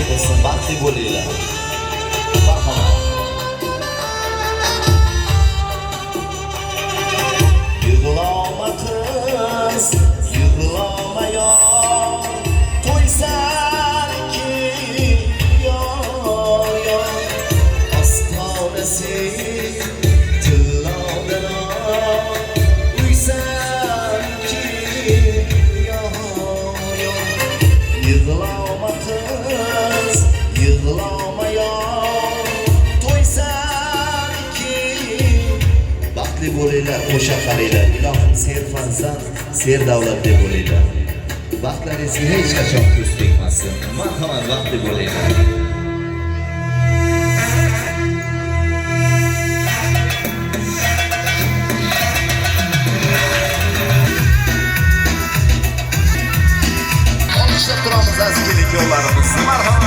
aytilsin, baxtli bo'linglar. Marhamat. Yig'lama qiz, yig'lama yor, to'ysanki yor yor, ostonasi tillodalar, uysanki yor yor. Yig'lama qiz, yig'lama yor, to'ysanki baxtli bo'linglar, o'sha qaranglar. Ilohim serfarzand, serdavlat deb bo'linglar. Baxtlaringizga hech qachon ko'z tegmasin. Marhamat, baxtli bo'linglar. Olqishlab turamiz aziz kelin-kuyovlarimizni. Marhamat.